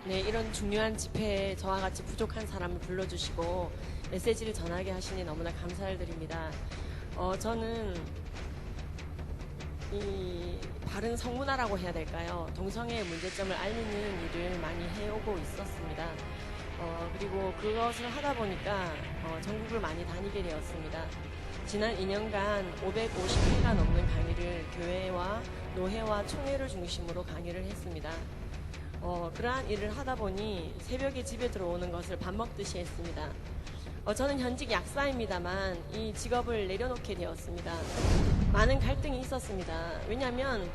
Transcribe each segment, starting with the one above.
네, 이런 중요한 집회에 저와 같이 부족한 사람을 불러주시고 메시지를 전하게 하시니 너무나 감사를 드립니다. 저는 이 바른 성문화라고 해야 될까요? 동성애의 문제점을 알리는 일을 많이 해오고 있었습니다. 그리고 그것을 하다 보니까 전국을 많이 다니게 되었습니다. 지난 2년간 550회가 넘는 강의를 교회와 노회와 총회를 중심으로 강의를 했습니다. 그러한 일을 하다 보니 새벽에 집에 들어오는 것을 밥 먹듯이 했습니다. 저는 현직 약사입니다만 이 직업을 내려놓게 되었습니다. 많은 갈등이 있었습니다. 왜냐하면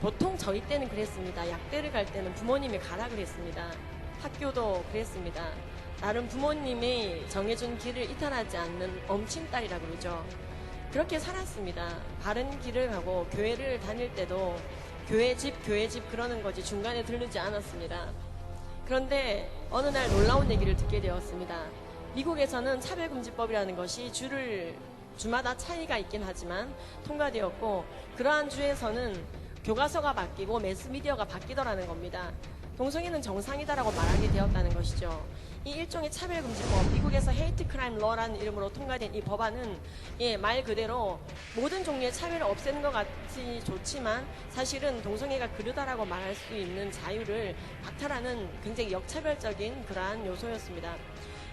보통 저희 때는 그랬습니다. 약대를 갈 때는 부모님이 가라 그랬습니다. 학교도 그랬습니다. 나름 부모님이 정해준 길을 이탈하지 않는 엄친딸이라 그러죠. 그렇게 살았습니다. 바른 길을 가고 교회를 다닐 때도 교회 집 그러는 거지 중간에 들르지 않았습니다. 그런데 어느 날 놀라운 얘기를 듣게 되었습니다. 미국에서는 차별금지법이라는 것이 주마다 차이가 있긴 하지만 통과되었고, 그러한 주에서는 교과서가 바뀌고 매스미디어가 바뀌더라는 겁니다. 동성애는 정상이다라고 말하게 되었다는 것이죠. 이 일종의 차별금지법, 미국에서 헤이트 크라임 러라는 이름으로 통과된 이 법안은 말 그대로 모든 종류의 차별을 없애는 것 같이 좋지만 사실은 동성애가 그르다라고 말할 수 있는 자유를 박탈하는 굉장히 역차별적인 그러한 요소였습니다.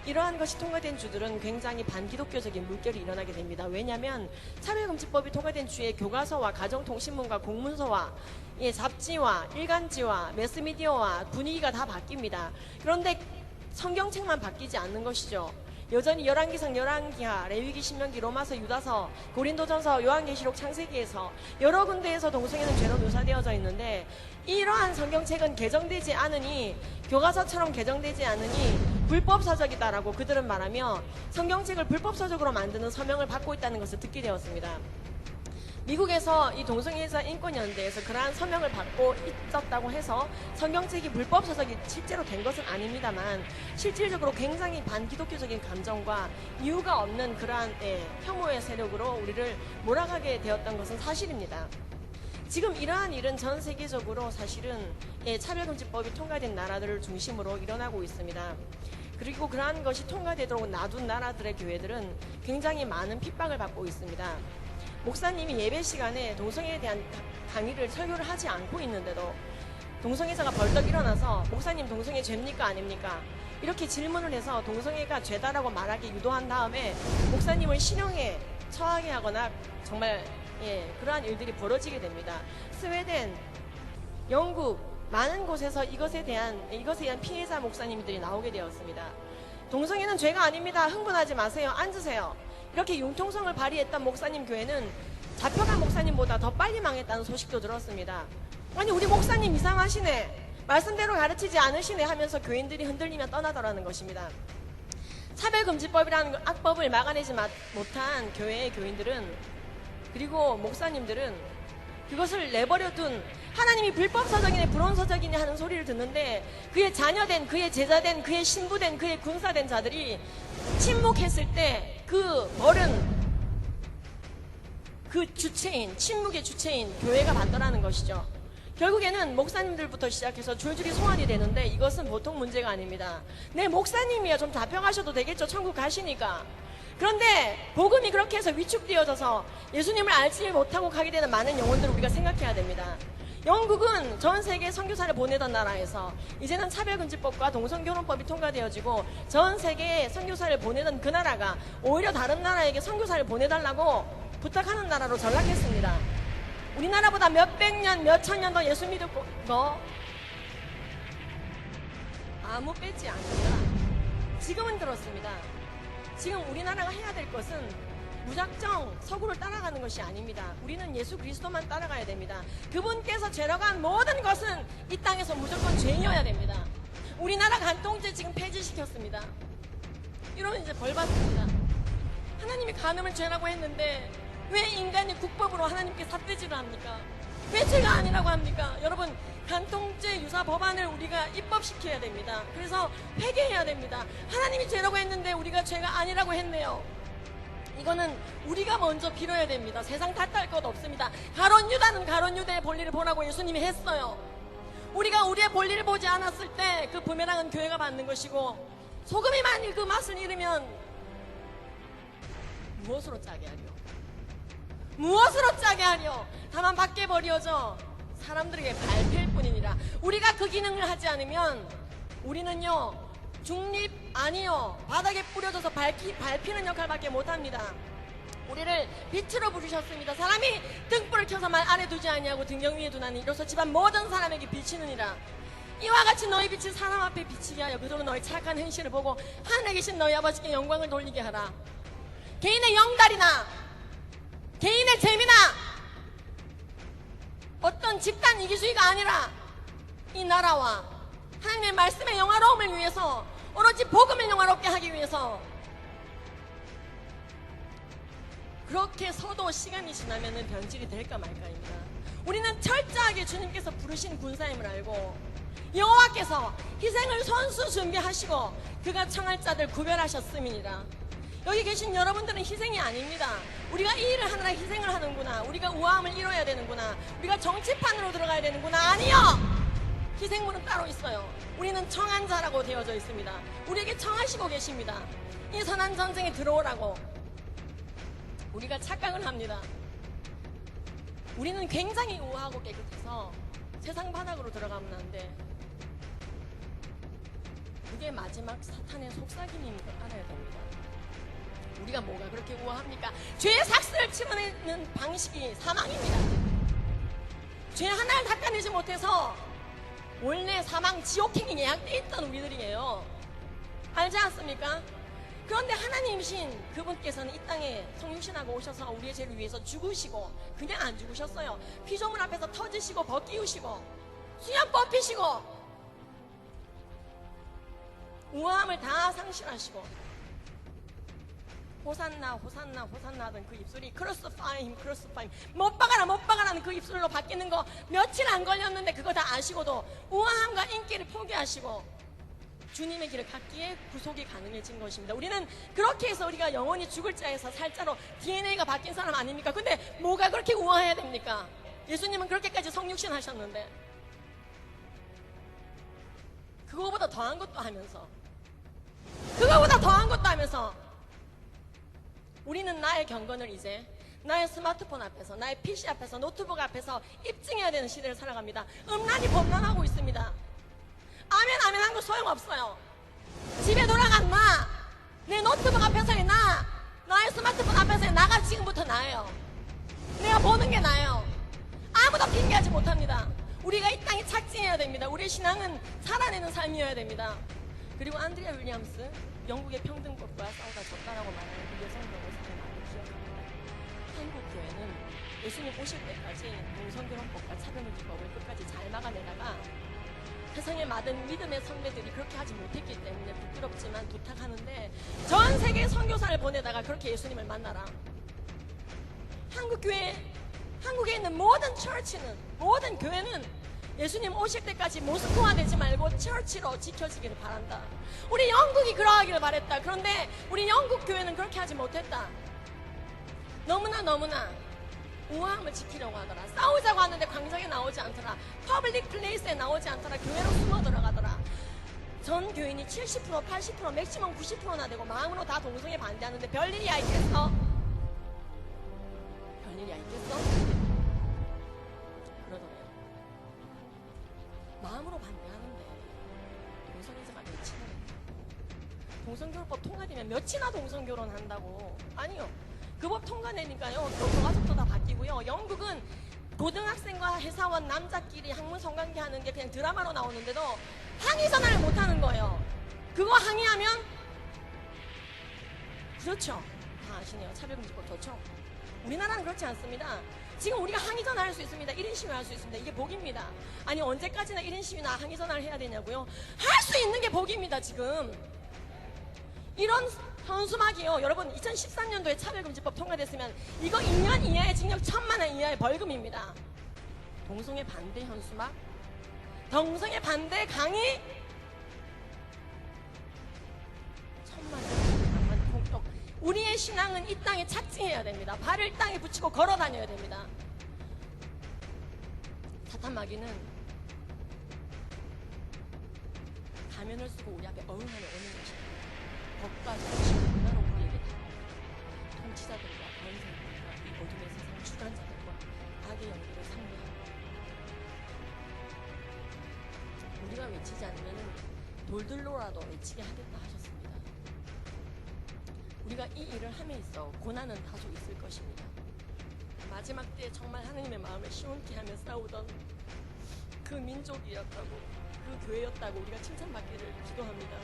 이러한 것이 통과된 주들은 굉장히 반기독교적인 물결이 일어나게 됩니다. 왜냐하면 차별금지법이 통과된 주에 교과서와 가정통신문과 공문서와 잡지와 일간지와 매스미디어와 분위기가 다 바뀝니다. 그런데 성경책만 바뀌지 않는 것이죠. 여전히 열왕기상, 열왕기하, 레위기, 신명기, 로마서, 유다서, 고린도전서, 요한계시록, 창세기에서 여러 군데에서 동성애는 죄로 묘사되어져 있는데, 이러한 성경책은 개정되지 않으니, 교과서처럼 개정되지 않으니 불법서적이다라고 그들은 말하며 성경책을 불법서적으로 만드는 서명을 받고 있다는 것을 듣게 되었습니다. 미국에서 이 동성애자 인권연대에서 그러한 서명을 받고 있었다고 해서 성경책이 불법서적이 실제로 된 것은 아닙니다만, 실질적으로 굉장히 반기독교적인 감정과 이유가 없는 그러한 혐오의 세력으로 우리를 몰아가게 되었던 것은 사실입니다. 지금 이러한 일은 전 세계적으로 사실은 차별금지법이 통과된 나라들을 중심으로 일어나고 있습니다. 그리고 그러한 것이 통과되도록 놔둔 나라들의 교회들은 굉장히 많은 핍박을 받고 있습니다. 목사님이 예배 시간에 동성애에 대한 강의를 설교를 하지 않고 있는데도 동성애자가 벌떡 일어나서 목사님 동성애 죄입니까 아닙니까? 이렇게 질문을 해서 동성애가 죄다라고 말하게 유도한 다음에 목사님을 실형에 처하게 하거나 정말 그러한 일들이 벌어지게 됩니다. 스웨덴, 영국 많은 곳에서 이것에 대한 피해자 목사님들이 나오게 되었습니다. 동성애는 죄가 아닙니다. 흥분하지 마세요. 앉으세요. 이렇게 융통성을 발휘했던 목사님 교회는 잡혀간 목사님보다 더 빨리 망했다는 소식도 들었습니다. 아니 우리 목사님 이상하시네, 말씀대로 가르치지 않으시네 하면서 교인들이 흔들리며 떠나더라는 것입니다. 차별금지법이라는 악법을 막아내지 못한 교회의 교인들은, 그리고 목사님들은 그것을 내버려둔, 하나님이 불법서적이네 불온서적이네 하는 소리를 듣는데 그의 자녀된, 그의 제자된, 그의 신부된, 그의 군사된 자들이 침묵했을 때 그 벌은 그 주체인, 침묵의 주체인 교회가 받더라는 것이죠. 결국에는 목사님들부터 시작해서 줄줄이 소환이 되는데 이것은 보통 문제가 아닙니다. 네, 목사님이야 좀 잡혀가셔도 되겠죠, 천국 가시니까. 그런데 복음이 그렇게 해서 위축되어져서 예수님을 알지 못하고 가게 되는 많은 영혼들을 우리가 생각해야 됩니다. 영국은 전 세계 선교사를 보내던 나라에서 이제는 차별금지법과 동성결혼법이 통과되어지고 전 세계에 선교사를 보내던 그 나라가 오히려 다른 나라에게 선교사를 보내달라고 부탁하는 나라로 전락했습니다. 우리나라보다 몇백 년, 몇천 년 더 예수 믿고 아무 빼지 않는다. 지금은 그렇습니다. 지금 우리나라가 해야 될 것은 무작정 서구를 따라가는 것이 아닙니다. 우리는 예수 그리스도만 따라가야 됩니다. 그분께서 죄라간 모든 것은 이 땅에서 무조건 죄인이어야 됩니다. 우리나라 간통죄 지금 폐지시켰습니다. 이러면 이제 벌 받습니다. 하나님이 간음을 죄라고 했는데 왜 인간이 국법으로 하나님께 삿대질을 합니까? 왜 죄가 아니라고 합니까? 여러분, 간통죄 유사 법안을 우리가 입법시켜야 됩니다. 그래서 회개해야 됩니다. 하나님이 죄라고 했는데 우리가 죄가 아니라고 했네요. 이거는 우리가 먼저 빌어야 됩니다. 세상 탓할 것 없습니다. 가론 유다는 가론 유다의 볼일을 보라고 예수님이 했어요. 우리가 우리의 볼일을 보지 않았을 때 그 부메랑은 교회가 받는 것이고, 소금이 만일 그 맛을 잃으면 무엇으로 짜게 하려? 무엇으로 짜게 하려? 다만 밖에 버려져 사람들에게 밟힐 뿐이니라. 우리가 그 기능을 하지 않으면 우리는요, 중립 아니요, 바닥에 뿌려져서 밟히는 역할밖에 못합니다. 우리를 빛으로 부르셨습니다. 사람이 등불을 켜서 말 아래 두지 아니하고 등경 위에 두나니 이로써 집안 모든 사람에게 비치느니라. 이와 같이 너희 빛이 사람 앞에 비치게 하여 그들은 너희 착한 행실을 보고 하늘에 계신 너희 아버지께 영광을 돌리게 하라. 개인의 영달이나 개인의 재미나 어떤 집단 이기주의가 아니라 이 나라와 하나님의 말씀의 영화로움을 위해서, 오로지 복음을 영화롭게 하기 위해서 그렇게 서도 시간이 지나면 변질이 될까 말까입니다. 우리는 철저하게 주님께서 부르신 군사임을 알고 여호와께서 희생을 손수 준비하시고 그가 청할 자들 구별하셨음이니라. 여기 계신 여러분들은 희생이 아닙니다. 우리가 이 일을 하느라 희생을 하는구나, 우리가 우아함을 이뤄야 되는구나, 우리가 정치판으로 들어가야 되는구나. 아니요! 희생물은 따로 있어요. 우리는 청한 자라고 되어져 있습니다. 우리에게 청하시고 계십니다. 이 선한 전쟁에 들어오라고. 우리가 착각을 합니다. 우리는 굉장히 우아하고 깨끗해서 세상 바닥으로 들어가면 안 돼. 그게 마지막 사탄의 속삭임인 걸 알아야 됩니다. 우리가 뭐가 그렇게 우아합니까? 죄의 삭스를 치러내는 방식이 사망입니다. 죄 하나를 닦아내지 못해서 원래 사망 지옥행이 예약되어 있던 우리들이에요. 알지 않습니까? 그런데 하나님이신 그분께서는 이 땅에 성육신하고 오셔서 우리의 죄를 위해서 죽으시고 그냥 안 죽으셨어요. 피조물 앞에서 터지시고 벗기우시고 수염 뽑히시고 우아함을 다 상실하시고 호산나 호산나 호산나 하던 그 입술이 크루시파임 크루시파임 못 박아라는 그 입술로 바뀌는 거 며칠 안 걸렸는데 그거 다 아시고도 우아함과 인기를 포기하시고 주님의 길을 갔기에 구속이 가능해진 것입니다. 우리는 그렇게 해서 우리가 영원히 죽을 자에서 살 자로 DNA가 바뀐 사람 아닙니까? 근데 뭐가 그렇게 우아해야 됩니까? 예수님은 그렇게까지 성육신 하셨는데 그거보다 더한 것도 하면서 우리는 나의 경건을 이제 나의 스마트폰 앞에서, 나의 PC 앞에서, 노트북 앞에서 입증해야 되는 시대를 살아갑니다. 음란이 범람하고 있습니다. 아멘 아멘 한 거 소용없어요. 집에 돌아간 나, 내 노트북 앞에서의 나, 나의 스마트폰 앞에서의 나가 지금부터 나예요. 내가 보는 게 나예요. 아무도 핑계하지 못합니다. 우리가 이 땅에 착진해야 됩니다. 우리의 신앙은 살아내는 삶이어야 됩니다. 그리고 안드레아 윌리엄스, 영국의 평등법과 싸우다 졌다라고 말하는 그 여성 변호사를 많이 기억합니다. 한국 교회는 예수님 오실 때까지 동성결혼법과 차별금지법을 끝까지 잘 막아내다가 세상의 많은 믿음의 선배들이 그렇게 하지 못했기 때문에 부끄럽지만 부탁하는데 전 세계 선교사를 보내다가 그렇게 예수님을 만나라. 한국에 있는 모든 처치는, 모든 교회는 예수님 오실 때까지 모스크화 되지 말고 처치로 지켜지기를 바란다. 우리 영국이 그러하기를 바랬다. 그런데 우리 영국 교회는 그렇게 하지 못했다. 너무나 우아함을 지키려고 하더라. 싸우자고 하는데 광장에 나오지 않더라. 퍼블릭 플레이스에 나오지 않더라. 교회로 숨어 들어가더라. 전 교인이 70%, 80%, 맥시멈 90%나 되고 마음으로 다 동성애 반대하는데 별일이야 있겠어? 별일이야 있겠어? 그러더래요. 마음으로 반대하는데 동성애자가 몇이나 된다. 동성결혼법 통과되면 몇이나 동성결혼 한다고. 아니요. 그 법 통과되니까요, 또 가족도 다 바뀌고요. 영국은 고등학생과 회사원 남자끼리 학문 성관계 하는 게 그냥 드라마로 나오는데도 항의 전화를 못 하는 거예요. 그거 항의하면 그렇죠. 다 아시네요. 차별금지법 좋죠. 우리나라는 그렇지 않습니다. 지금 우리가 항의 전화를 할 수 있습니다. 1인 시위 할 수 있습니다. 이게 복입니다. 아니 언제까지나 1인 시위나 항의 전화를 해야 되냐고요? 할 수 있는 게 복입니다. 지금 이런 현수막이요. 여러분 2013년도에 차별금지법 통과됐으면 이거 2년 이하의 징역 1,000만 원 이하의 벌금입니다. 동성애 반대 현수막, 동성애 반대 강의 1,000만 원 공적. 우리의 신앙은 이 땅에 착증해야 됩니다. 발을 땅에 붙이고 걸어 다녀야 됩니다. 사탄 마귀는 가면을 쓰고 우리 앞에 어흥하며 오는 것입니다. 법과 정신, 문화로 우리에게 다가옵니다. 통치자들과 권세들과 이 어둠의 세상 주관자들과 악의 영들을 상대하고 우리가 외치지 않으면 돌들로라도 외치게 하겠다 하셨습니다. 우리가 이 일을 함에 있어 고난은 다소 있을 것입니다. 마지막 때에 정말 하나님의 마음을 시원케 하며 싸우던 그 민족이었다고, 그 교회였다고 우리가 칭찬받기를 기도합니다.